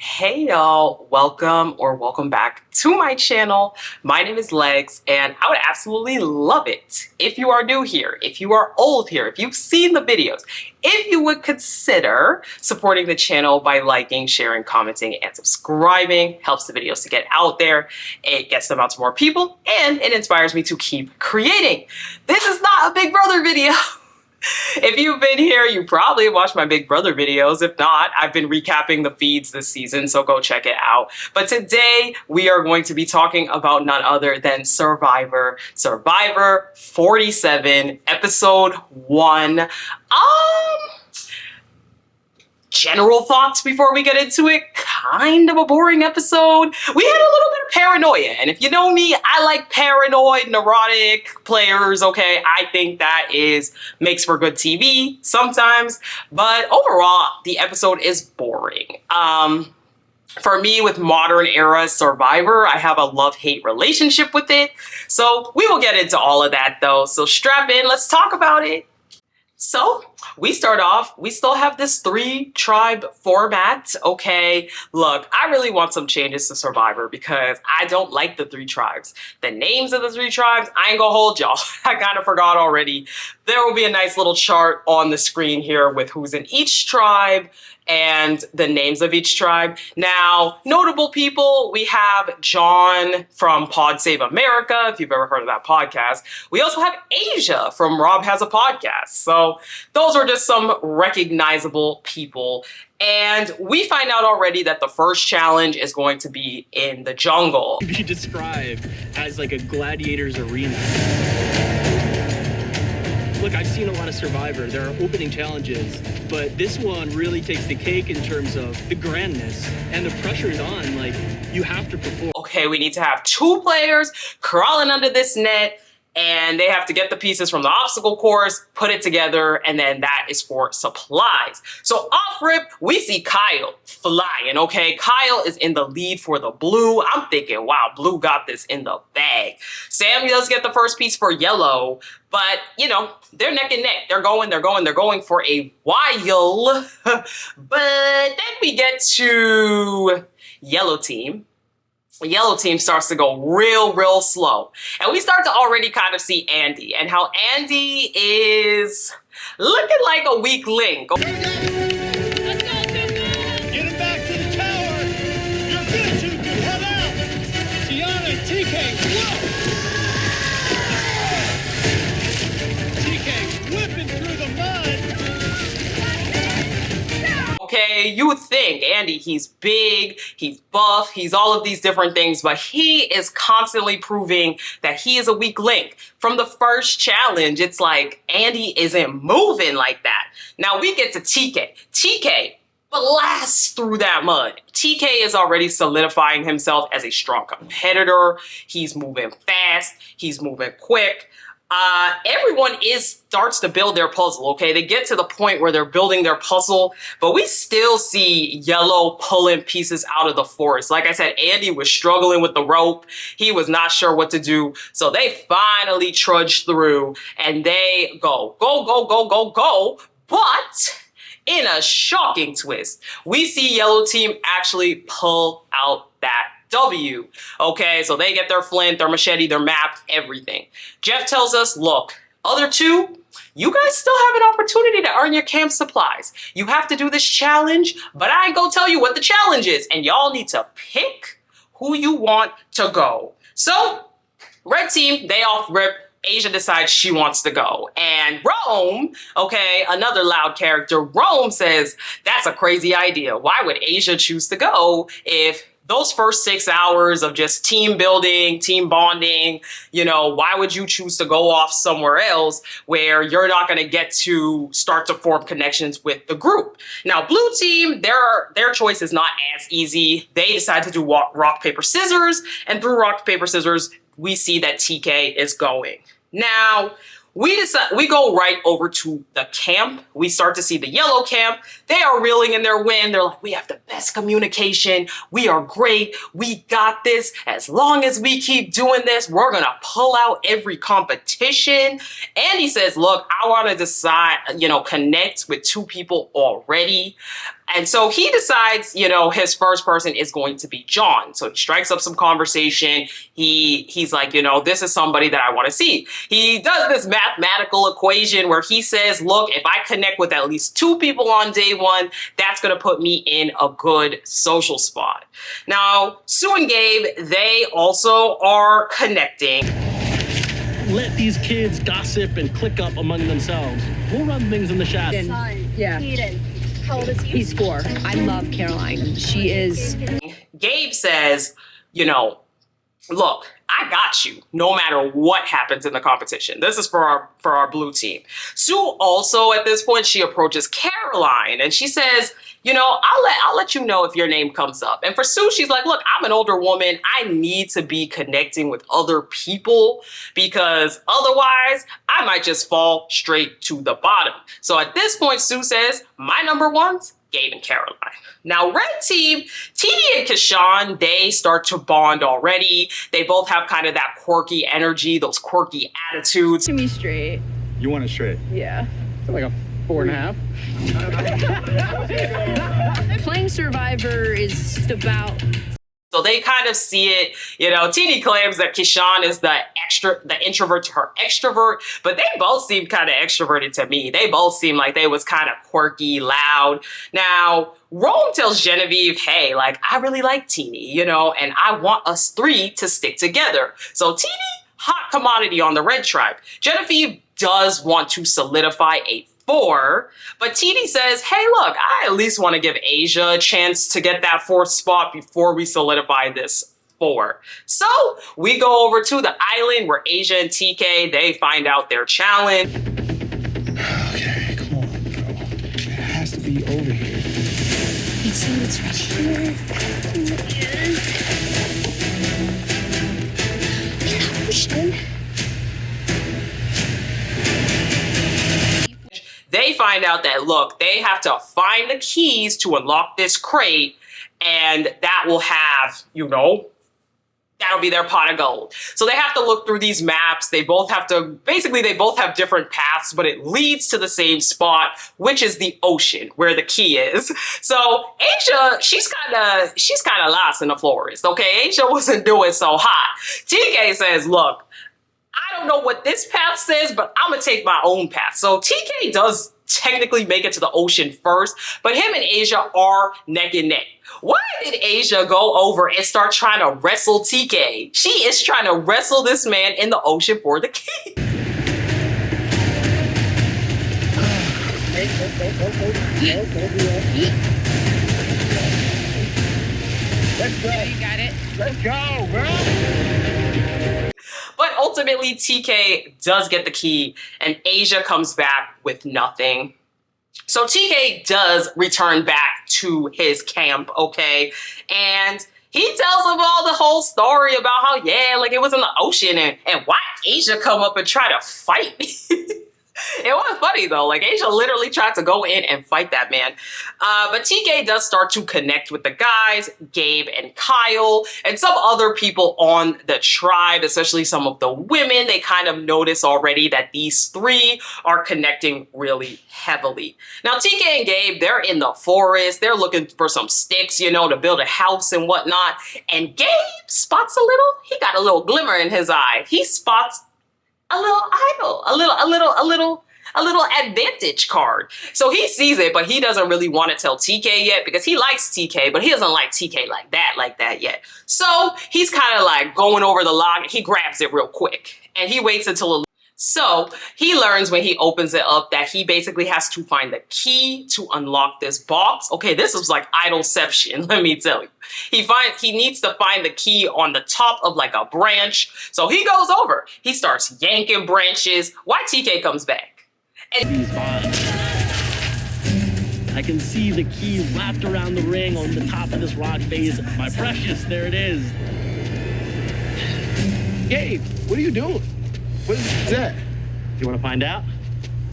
Hey y'all, welcome back to my channel. My name is Legs and I would absolutely love it if you are new here, if you are old here, if you've seen the videos, if you would consider supporting the channel by liking, sharing, commenting, and subscribing. Helps the videos to get out there, it gets them out to more people, and it inspires me to keep creating. This is not a Big Brother video. If you've been here, you probably watched my Big Brother videos. If not, I've been recapping the feeds this season, so go check it out. But today, we are going to be talking about none other than Survivor 47, episode 1. General thoughts before we get into it. Kind of a boring episode. We had a little bit of paranoia, and if you know me, I like paranoid, neurotic players, okay? I think that makes for good TV sometimes, but overall, the episode is boring. For me, with modern era Survivor, I have a love-hate relationship with it, so we will get into all of that though, so strap in, let's talk about it. So we start off, we still have this 3-tribe format, okay? Look, I really want some changes to Survivor because I don't like the 3 tribes. The names of the 3 tribes, I ain't gonna hold y'all. I kind of forgot already. There will be a nice little chart on the screen here with who's in each tribe and the names of each tribe. Now, notable people, we have John from Pod Save America, if you've ever heard of that podcast. We also have Asia from Rob Has a Podcast. So those are just some recognizable people. And we find out already that the first challenge is going to be in the jungle. Be described as like a gladiator's arena. Look, I've seen a lot of Survivor. There are opening challenges, but this one really takes the cake in terms of the grandness, and the pressure is on. Like, you have to perform. Okay, we need to have 2 players crawling under this net, and they have to get the pieces from the obstacle course, put it together, and then that is for supplies. So off rip, we see Kyle flying, okay? Kyle is in the lead for the blue. I'm thinking, wow, blue got this in the bag. Sam does get the first piece for yellow, but, you know, they're neck and neck. They're going for a while. But then we get to yellow team. The yellow team starts to go real slow. And we start to already kind of see Andy and how Andy is looking like a weak link. Get him back to the tower. You're good, you can head out. Tiana and TK, whoa! TK whipping through the mud. Okay, you would think Andy, he's big, he's buff, he's all of these different things, but he is constantly proving that he is a weak link. From the first challenge, it's like Andy isn't moving like that. Now we get to TK. TK blasts through that mud. TK is already solidifying himself as a strong competitor. He's moving fast, he's moving quick. Everyone starts to build their puzzle, okay? They get to the point where they're building their puzzle, but we still see yellow pulling pieces out of the forest. Like I said, Andy was struggling with the rope. He was not sure what to do. So they finally trudge through and they go. But in a shocking twist, we see yellow team actually pull out that W. Okay, so they get their flint, their machete, their map, everything. Jeff tells us, look, other 2, you guys still have an opportunity to earn your camp supplies. You have to do this challenge, but I ain't gonna tell you what the challenge is, and y'all need to pick who you want to go. So, red team, they off rip. Asia decides she wants to go. And Rome, okay, another loud character, Rome says, that's a crazy idea. Why would Asia choose to go if those first 6 hours of just team building, team bonding, you know, why would you choose to go off somewhere else where you're not going to get to start to form connections with the group? Now, blue team, their choice is not as easy. They decide to do rock, paper, scissors, and through rock, paper, scissors, we see that TK is going. Now, we go right over to the camp. We start to see the yellow camp. They are reeling in their wind. They're like, we have the best communication. We are great. We got this. As long as we keep doing this, we're going to pull out every competition. And he says, look, I want to decide, connect with 2 people already. And so he decides, you know, his first person is going to be John. So he strikes up some conversation. He's like, you know, this is somebody that I want to see. He does this mathematical equation where he says, look, if I connect with at least 2 people on day 1, that's going to put me in a good social spot. Now, Sue and Gabe, they also are connecting. Let these kids gossip and click up among themselves. We'll run things in the shadows. Yeah. Eden. How old is he? He's 4. I love Caroline. She is. Gabe says, you know, look, I got you no matter what happens in the competition. This is for our blue team. Sue also at this point, she approaches Caroline and she says, you know, I'll let you know if your name comes up. And for Sue, she's like, look, I'm an older woman. I need to be connecting with other people because otherwise I might just fall straight to the bottom. So at this point, Sue says, my number ones, Gabe and Caroline. Now, red team, TD and Kashawn, they start to bond already. They both have kind of that quirky energy, those quirky attitudes. To me straight. You want it straight? Yeah. Like a 4.5. Playing Survivor is just about. So they kind of see it, you know, TD claims that Kashawn is the introvert to her extrovert, but they both seem kind of extroverted to me. They both seem like they was kind of quirky, loud. Now, Rome tells Genevieve, hey, like, I really like Teeny, you know, and I want us 3 to stick together. So Teeny, hot commodity on the red tribe. Genevieve does want to solidify a 4, but Teeny says, hey, look, I at least want to give Asia a chance to get that 4th spot before we solidify this 4. So we go over to the island where Asia and TK, they find out their challenge. Okay, come on, bro. It has to be over here. It's right here. Ocean. They find out that, look, they have to find the keys to unlock this crate, and that will have, you know, that'll be their pot of gold. So they have to look through these maps. They both have to, basically they both have different paths, but it leads to the same spot, which is the ocean where the key is. So Asia, she's kind of lost in the forest, okay? Asia wasn't doing so hot. TK says, look, I don't know what this path says, but I'm gonna take my own path. So TK does technically make it to the ocean first, but him and Asia are neck and neck. Why did Asia go over and start trying to wrestle TK? She is trying to wrestle this man in the ocean for the key. Let's go. You got it. Let's go, bro. But ultimately, TK does get the key, and Asia comes back with nothing. So TK does return back to his camp, okay? And he tells them all the whole story about how, yeah, like it was in the ocean, and why Asia come up and try to fight. It was funny though, like Asia literally tried to go in and fight that man. But TK does start to connect with the guys, Gabe and Kyle, and some other people on the tribe, especially some of the women. They kind of notice already that these 3 are connecting really heavily. Now TK and Gabe, they're in the forest. They're looking for some sticks, you know, to build a house and whatnot. And Gabe spots he got a little glimmer in his eye. He spots a little idol, a little advantage card. So he sees it, but he doesn't really want to tell TK yet because he likes TK, but he doesn't like TK like that yet. So he's kind of like going over the log and he grabs it real quick and he waits until so he learns when he opens it up that he basically has to find the key to unlock this box. Okay, this is like idolception, let me tell you. He needs to find the key on the top of like a branch. So he goes over. He starts yanking branches. Why TK comes back. And These vines. I can see the key wrapped around the ring on the top of this rock face. My precious, there it is. Gabe, what are you doing? What is that? You want to find out?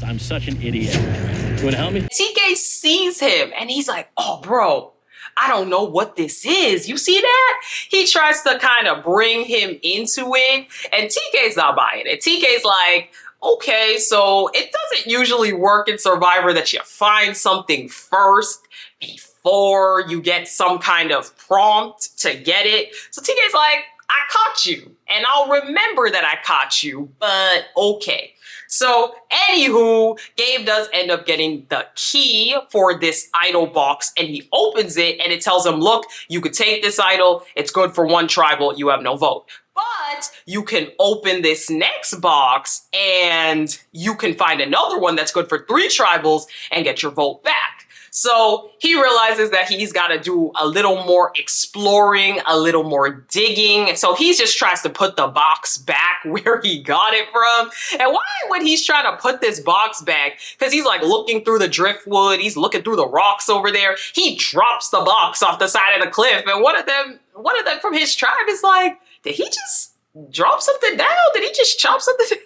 I'm such an idiot. You want to help me? TK sees him and he's like, oh, bro, I don't know what this is. You see that? He tries to kind of bring him into it and TK's not buying it. TK's like, okay, so it doesn't usually work in Survivor that you find something first before you get some kind of prompt to get it. So TK's like, I caught you, and I'll remember that I caught you, but okay. So, anywho, Gabe does end up getting the key for this idol box, and he opens it, and it tells him, look, you could take this idol, it's good for one tribal, you have no vote. But you can open this next box, and you can find another one that's good for 3 tribals and get your vote back. So he realizes that he's got to do a little more exploring, a little more digging. So he just tries to put the box back where he got it from. And why would he's trying to put this box back? Because he's like looking through the driftwood. He's looking through the rocks over there. He drops the box off the side of the cliff. And one of them from his tribe is like, did he just drop something down? Did he just chop something down?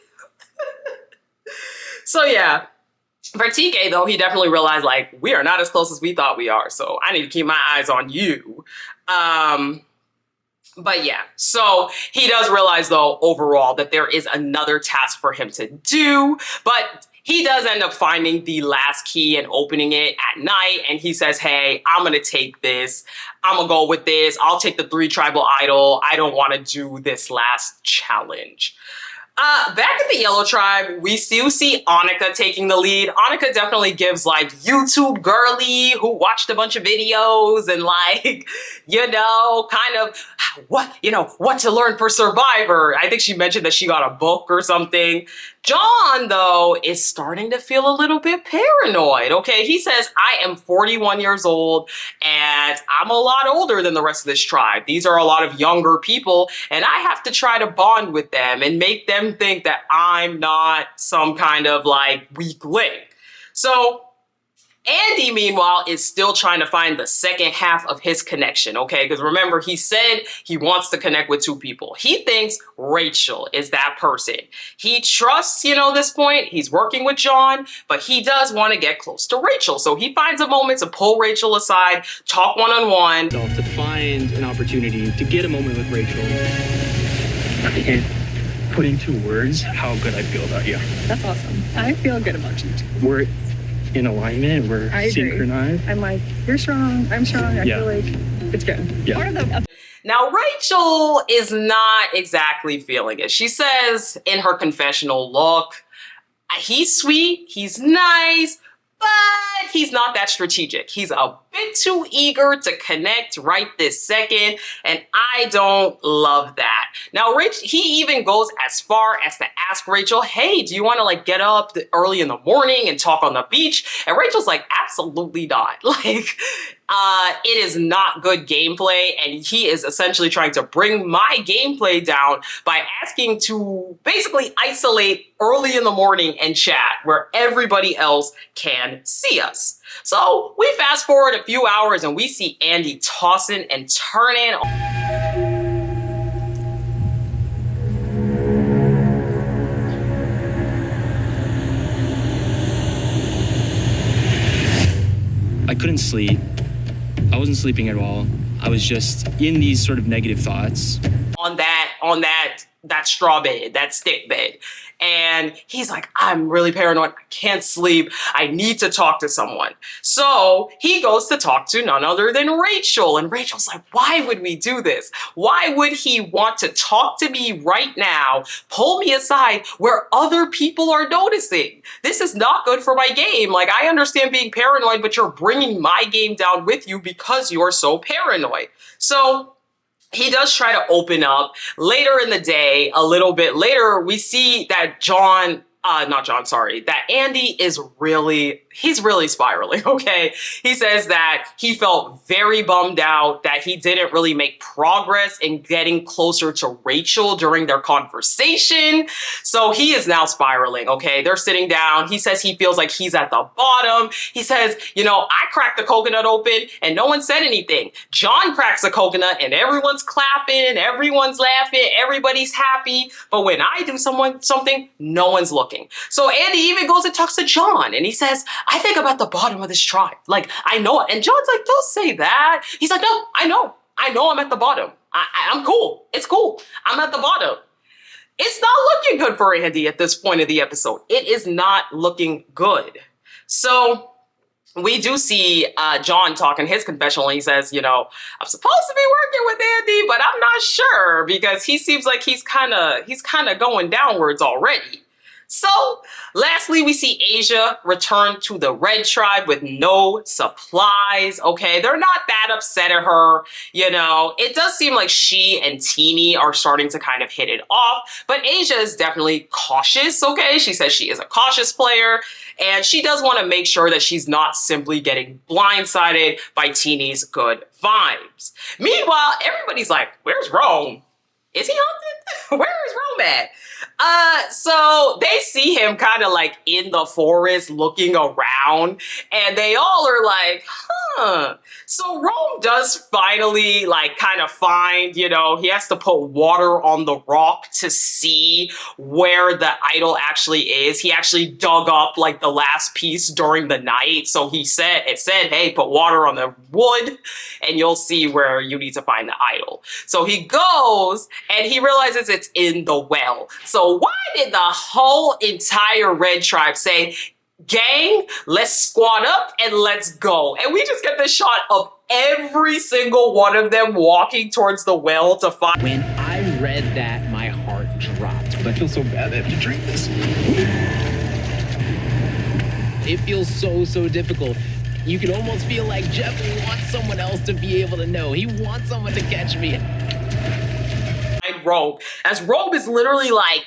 So yeah. For TK, though, he definitely realized, like, we are not as close as we thought we are, so I need to keep my eyes on you. But yeah, so he does realize, though, overall, that there is another task for him to do, but he does end up finding the last key and opening it at night, and he says, hey, I'm gonna take this. I'm gonna go with this. I'll take the 3 tribal idol. I don't want to do this last challenge. Back at the Yellow Tribe, we still see Annika taking the lead. Annika definitely gives like YouTube girly who watched a bunch of videos and like, you know, kind of what to learn for Survivor. I think she mentioned that she got a book or something. John, though, is starting to feel a little bit paranoid, okay? He says, I am 41 years old and I'm a lot older than the rest of this tribe. These are a lot of younger people and I have to try to bond with them and make them think that I'm not some kind of like weak link. So Andy, meanwhile, is still trying to find the second half of his connection, okay? Because remember, he said he wants to connect with 2 people. He thinks Rachel is that person. He trusts, this point. He's working with John, but he does want to get close to Rachel. So he finds a moment to pull Rachel aside, talk one-on-one. To find an opportunity to get a moment with Rachel. I can't put into words how good I feel about you. That's awesome. I feel good about you too. We're in alignment, we're synchronized. I'm like, you're strong, I'm strong. I feel like it's good. Yeah. Now, Rachel is not exactly feeling it. She says in her confessional, look, he's sweet, he's nice, but he's not that strategic. He's a bit too eager to connect right this second, and I don't love that. Now, he even goes as far as to ask Rachel, hey, do you want to like get up early in the morning and talk on the beach? And Rachel's like, absolutely not. Like, it is not good gameplay, and he is essentially trying to bring my gameplay down by asking to basically isolate early in the morning and chat where everybody else can see us. So we fast forward a few hours and we see Andy tossing and turning. I couldn't sleep. I wasn't sleeping at all. I was just in these sort of negative thoughts. On that straw bed, that stick bed. And he's like, I'm really paranoid. I can't sleep. I need to talk to someone. So he goes to talk to none other than Rachel. And Rachel's like, why would we do this? Why would he want to talk to me right now, pull me aside where other people are noticing? This is not good for my game. Like, I understand being paranoid, but you're bringing my game down with you because you're so paranoid. So he does try to open up. Later in the day, a little bit later, we see that that Andy is he's really spiraling, okay? He says that he felt very bummed out, that he didn't really make progress in getting closer to Rachel during their conversation. So he is now spiraling, okay? They're sitting down. He says he feels like he's at the bottom. He says, I cracked the coconut open and no one said anything. John cracks the coconut and everyone's clapping, everyone's laughing, everybody's happy. But when I do something, no one's looking. So Andy even goes and talks to John and he says, I think I'm at the bottom of this tribe. Like, I know it. And John's like, don't say that. He's like, no, I know I'm at the bottom. I'm cool. It's cool. I'm at the bottom. it's not looking good for Andy at this point of the episode. It is not looking good. So we do see John talking his confessional. He says, you know, I'm supposed to be working with Andy, but I'm not sure because he seems like he's kind of going downwards already. So, lastly, we see Asia return to the Red Tribe with no supplies, okay? They're not that upset at her, you know. It does seem like she and Teeny are starting to kind of hit it off, but Asia is definitely cautious, okay? She says she is a cautious player, and she does want to make sure that she's not simply getting blindsided by Teeny's good vibes. Meanwhile, everybody's like, where's Rome? Is he hunted? Where is Rome at? So they see him kind of like in the forest looking around, and they all are like, huh. So Rome does finally like kind of find, you know, he has to put water on the rock to see where the idol actually is. He actually dug up like the last piece during the night. So it said, hey, put water on the wood and you'll see where you need to find the idol. So he goes and he realizes it's in the well. So why did the whole entire Red Tribe say, gang, let's squat up and let's go? And we just get this shot of every single one of them walking towards the well to find. When I read that, my heart dropped. I feel so bad I have to drink this. It feels so difficult. You can almost feel like Jeff wants someone else to be able to know. He wants someone to catch me. Robe, as Robe is literally like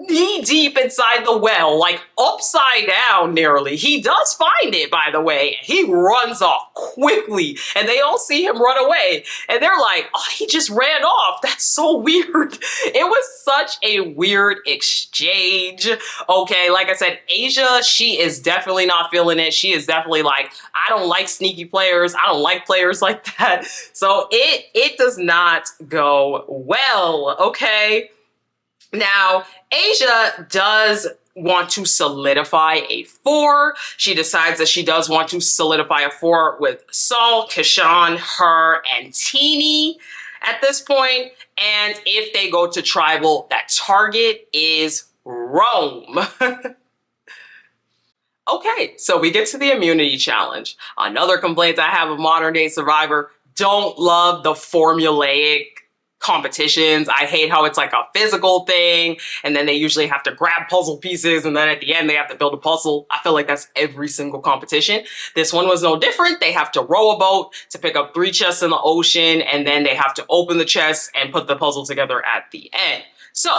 knee deep inside the well, like upside down nearly. He does find it, by the way. He runs off quickly and they all see him run away and they're like, oh, he just ran off. That's so weird. It was such a weird exchange. Okay, like I said, Asia, she is definitely not feeling it. She is definitely like, I don't like sneaky players. I don't like players like that. So it does not go well, okay? Now, Asia does want to solidify a 4. She decides that she does want to solidify a 4 with Saul, Kishan, her, and Teeny at this point. And if they go to tribal, that target is Rome. Okay, so we get to the immunity challenge. Another complaint I have of modern day Survivor, don't love the formulaic competitions. I hate how it's like a physical thing and then they usually have to grab puzzle pieces and then at the end they have to build a puzzle. I feel like that's every single competition. This one was no different. They have to row a boat to pick up 3 chests in the ocean and then they have to open the chests and put the puzzle together at the end. So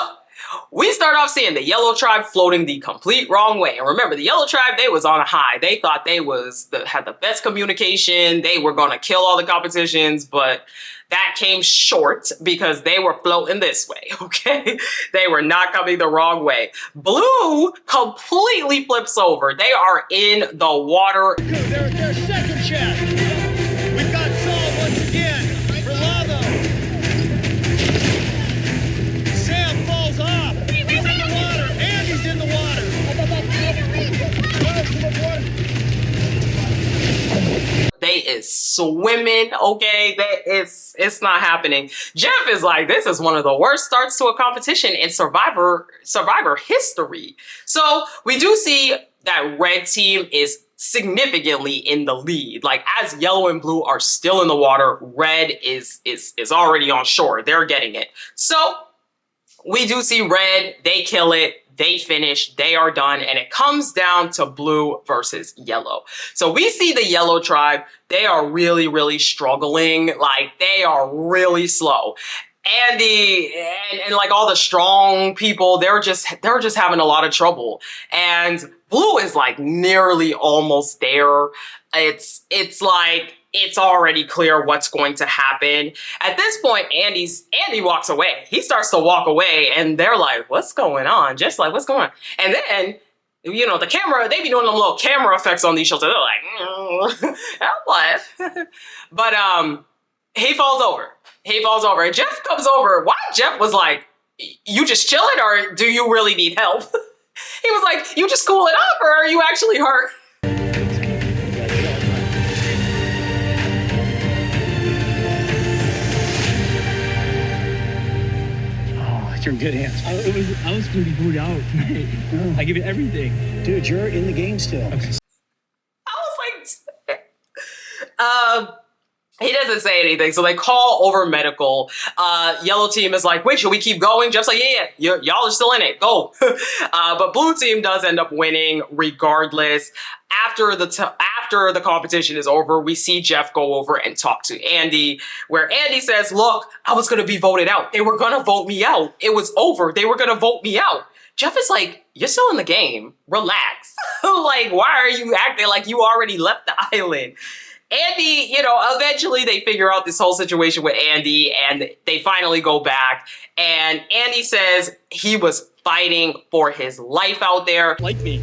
we start off seeing the Yellow Tribe floating the complete wrong way. And remember, the Yellow Tribe, they was on a high. They thought they had the best communication. They were going to kill all the competitions, but that came short because they were floating this way, okay? They were not coming the wrong way. Blue completely flips over. They are in the water. Their second chest. We've got Saul once again. Rolando. Sam falls off. He's in the water. Andy's in the water. They is swimming, okay? It's not happening. Jeff is like, this is one of the worst starts to a competition in Survivor history. So we do see that red team is significantly in the lead. Like as yellow and blue are still in the water, red is already on shore. They're getting it. So we do see red, they kill it. They finish, they are done, and it comes down to blue versus yellow. So we see the Yellow Tribe, they are really struggling. Like they are really slow. Andy and like all the strong people, they're just having a lot of trouble. And blue is like nearly almost there. It's like it's already clear what's going to happen. At this point, Andy walks away. He starts to walk away and they're like, what's going on? Just like, what's going on? And then, you know, the camera, they be doing them little camera effects on these shows. They're like, what? But he falls over. He falls over. And Jeff comes over. Why Jeff was like, you just chilling or do you really need help? He was like, you just cooling off or are you actually hurt? Those are good answers. I was going to be booed out. I give it everything. Dude, you're in the game still. Okay. I was like, he doesn't say anything, so they call over medical. Yellow team is like, wait, should we keep going? Jeff's like, yeah, y'all are still in it, go. But blue team does end up winning regardless. After the competition is over, we see Jeff go over and talk to Andy, where Andy says, look, I was gonna be voted out. They were gonna vote me out. It was over. They were gonna vote me out. Jeff is like, you're still in the game. Relax. Like, why are you acting like you already left the island? Andy, eventually they figure out this whole situation with Andy and they finally go back. And Andy says he was fighting for his life out there. Like me,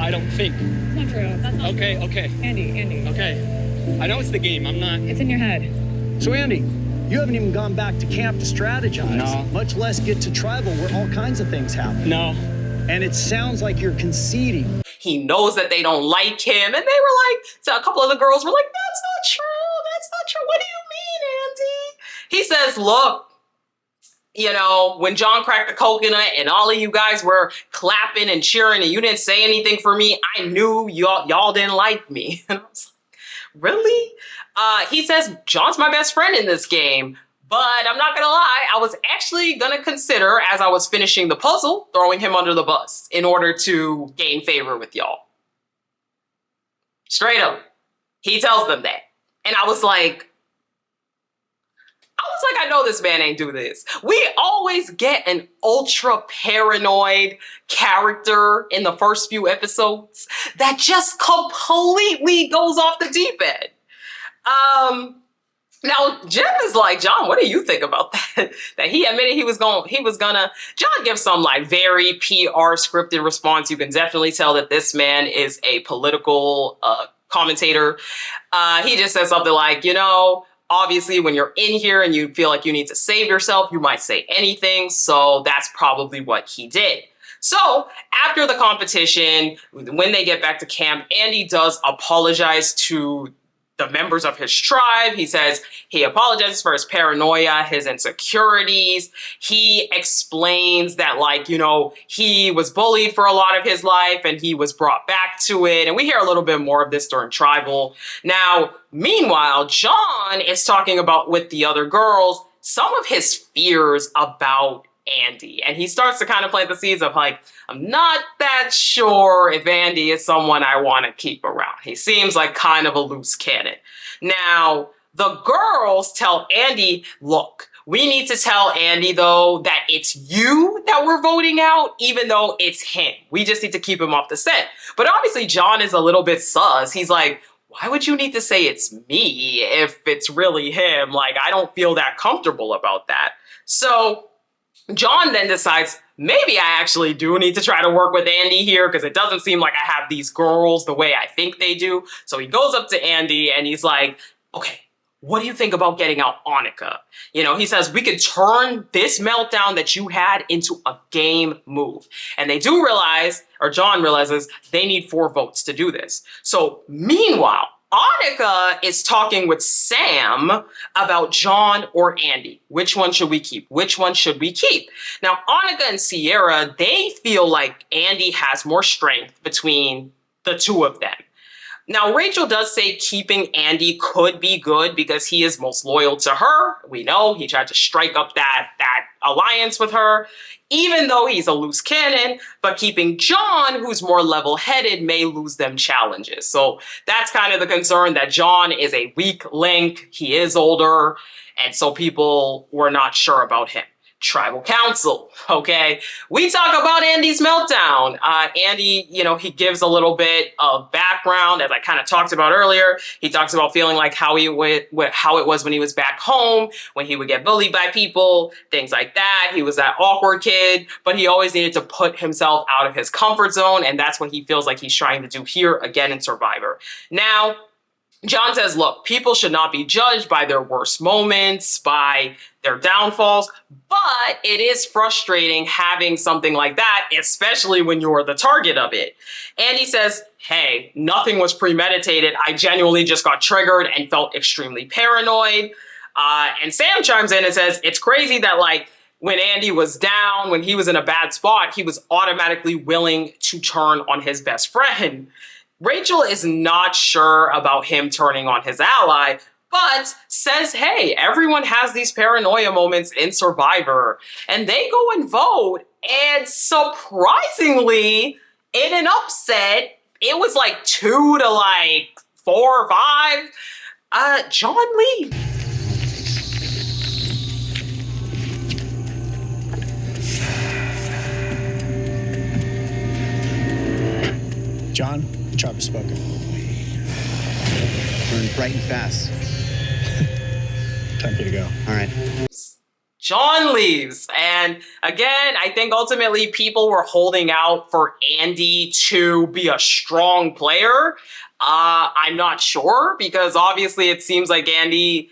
I don't think. It's not true. That's not Okay. Andy. Okay. I know it's the game. I'm not. It's in your head. So Andy, you haven't even gone back to camp to strategize. No. Much less get to tribal where all kinds of things happen. No. And it sounds like you're conceding. He knows that they don't like him. And they were like, so a couple of the girls were like, that's not true. That's not true. What do you mean, Andy? He says, look, when John cracked the coconut and all of you guys were clapping and cheering and you didn't say anything for me, I knew y'all didn't like me. And I was like, really? He says, John's my best friend in this game. But I'm not gonna lie, I was actually gonna consider, as I was finishing the puzzle, throwing him under the bus in order to gain favor with y'all. Straight up. He tells them that. And I was like, I know this man ain't do this. We always get an ultra paranoid character in the first few episodes that just completely goes off the deep end. Now, Jeff is like, John, what do you think about that? That he admitted he was gonna. John gives some very PR scripted response. You can definitely tell that this man is a political commentator. He just says something like, obviously when you're in here and you feel like you need to save yourself, you might say anything. So that's probably what he did. So after the competition, when they get back to camp, Andy does apologize to the members of his tribe. He says he apologizes for his paranoia, his insecurities. He explains that, he was bullied for a lot of his life and he was brought back to it. And we hear a little bit more of this during Tribal. Now, meanwhile, John is talking about with the other girls some of his fears about Andy. And he starts to kind of plant the seeds of I'm not that sure if Andy is someone I want to keep around. He seems like kind of a loose cannon. Now, the girls tell Andy, look, we need to tell Andy, though, that it's you that we're voting out, even though it's him. We just need to keep him off the set. But obviously, John is a little bit sus. He's like, why would you need to say it's me if it's really him? I don't feel that comfortable about that. So John then decides, maybe I actually do need to try to work with Andy here because it doesn't seem like I have these girls the way I think they do. So he goes up to Andy and he's like, okay, what do you think about getting out Annika? He says, we could turn this meltdown that you had into a game move. And they do realize, or John realizes, they need 4 votes to do this. So meanwhile, Annika is talking with Sam about John or Andy. Which one should we keep? Which one should we keep? Now, Annika and Sierra, they feel like Andy has more strength between the two of them. Now, Rachel does say keeping Andy could be good because he is most loyal to her. We know he tried to strike up that alliance with her, even though he's a loose cannon. But keeping John, who's more level-headed, may lose them challenges. So that's kind of the concern, that John is a weak link. He is older, and so people were not sure about him. Tribal Council, okay? We talk about Andy's meltdown. Andy, he gives a little bit of background, as I kind of talked about earlier. He talks about feeling like how it was when he was back home, when he would get bullied by people, things like that. He was that awkward kid, but he always needed to put himself out of his comfort zone, and that's what he feels like he's trying to do here again in Survivor. Now, John says, look, people should not be judged by their worst moments, by their downfalls, but it is frustrating having something like that, especially when you're the target of it. And he says, hey, nothing was premeditated. I genuinely just got triggered and felt extremely paranoid. And Sam chimes in and says, it's crazy that when Andy was down, when he was in a bad spot, he was automatically willing to turn on his best friend. Rachel is not sure about him turning on his ally, but says, hey, everyone has these paranoia moments in Survivor. And they go and vote, and surprisingly, in an upset, it was like 2 to like 4 or 5, John leaves. John, the chop has spoken. Learn bright and fast. Time for you to go. All right. John leaves. And again, I think ultimately people were holding out for Andy to be a strong player. I'm not sure, because obviously it seems like Andy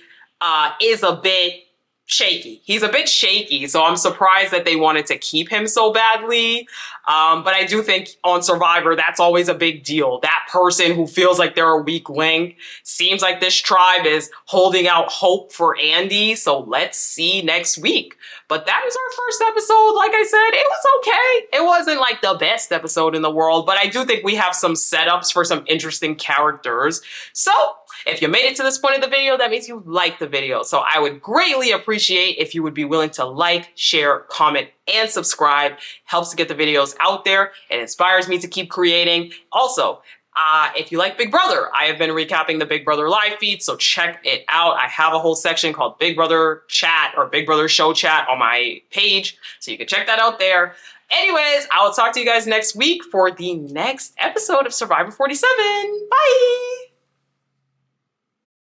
is a bit shaky. He's a bit shaky, so I'm surprised that they wanted to keep him so badly. But I do think on Survivor, that's always a big deal. That person who feels like they're a weak link. Seems like this tribe is holding out hope for Andy, so let's see next week. But that is our first episode. Like I said, it was okay. It wasn't like the best episode in the world, but I do think we have some setups for some interesting characters. So if you made it to this point of the video, that means you liked the video. So I would greatly appreciate if you would be willing to like, share, comment, and subscribe. Helps to get the videos out there. It inspires me to keep creating. Also, if you like Big Brother, I have been recapping the Big Brother live feed, so check it out. I have a whole section called Big Brother Chat or Big Brother Show Chat on my page, so you can check that out there. Anyways, I will talk to you guys next week for the next episode of Survivor 47. Bye!